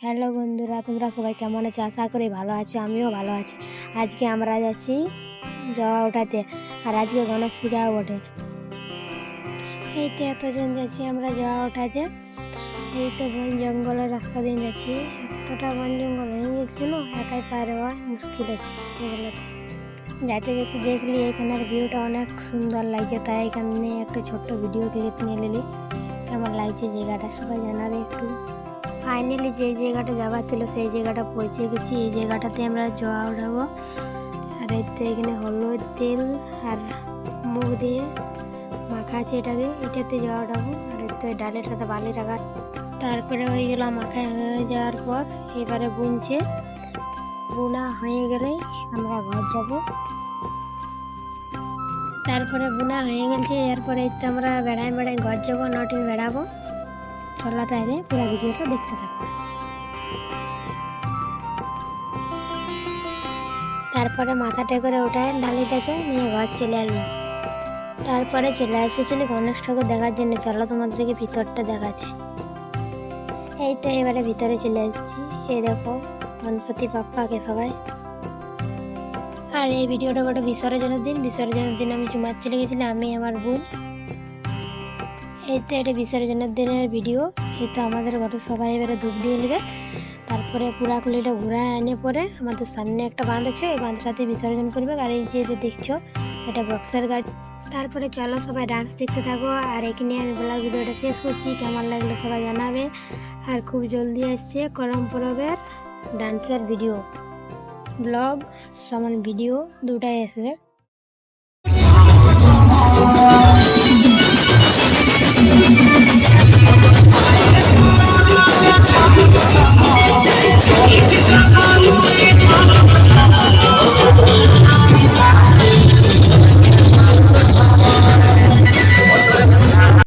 Hello বন্ধুরা, তোমরা সবাই কেমন আছো? আশা করি ভালো আছো, আমিও ভালো আছি। আজকে আমরা যাচ্ছি জবা ওঠাতে, আর আজকে গণেশ পূজাও বটে। এই তো এতজন যাচ্ছি আমরা জবা ওঠাতে। এই তো বন জঙ্গলের রাস্তা দিয়ে যাচ্ছি। এতটা বন জঙ্গল হয়ে গেছিল, একাই পার হওয়া মুশকিল আছে এগুলোতে। যাতে যেতে দেখলি এখানের ভিউটা অনেক সুন্দর লাগছে, তাই এখানে একটা ছোট্ট ভিডিও ক্লিপ নিয়ে নিলি। কেমন লাগছে জায়গাটা সবাই জানাবে একটু। ফাইনালি যে জায়গাটা যাবার ছিল সেই জায়গাটা পৌঁছে গেছি। এই জায়গাটাতে আমরা জবা উঠাবো। আর এতে এখানে হলুদ তেল আর মুখ দিয়ে মাখা আছে, এটাতে জবা উঠাবো। আর এতে ডালের সাথে বালি রাখা। তারপরে হয়ে গেল মাখা হয়ে যাওয়ার পর এবারে বুনছে। বুনা হয়ে গেলেই আমরা ঘর যাব। তারপরে বুনা হয়ে গেছে, এরপরে এতে আমরা বেড়ায় বেড়ায় ঘর যাবো, নটিন বেড়াবো। চলো তাহলে পুরো ভিডিওটা দেখতে থাকো। তারপরে মাথাটা করে ওঠায় ডালিটাকে নিয়ে ঘর চলে আসবো। তারপরে চলে এসেছিলি গণেশ ঠাকুর দেখার জন্য। চলো তোমাদেরকে ভিতরটা দেখাচ্ছি। এই তো এবারে ভিতরে চলে এসেছি। এই দেখো গণপতি বাপ্পাকে সবাই। আর এই ভিডিওটা বড় বিসর্জনের দিন আমি চুমার চলে গেছিলাম, আমি আমার বোন। এই তো এটা বিসর্জনের দিনের ভিডিও। এই তো আমাদের ঘরে সবাই এবারে ধূপ দিয়ে নেবে। তারপরে পুরা কুলিটা ঘুরায় আনে পরে আমাদের সামনে একটা বাঁধ আছে, ওই বাঁধটাতে বিসর্জন করবে। আর এই যে দেখছো এটা বক্সের গাড়ি। তারপরে চলো সবাই ডান্স দেখতে থাকো। আর এখানে আমি ব্লগ ভিডিওটা শেষ করছি। কেমন লাগলো সবাই জানাবে। আর খুব জলদি আসছে করম পরবের ডান্সের ভিডিও, ব্লগ সমান ভিডিও দুটাই আসবে।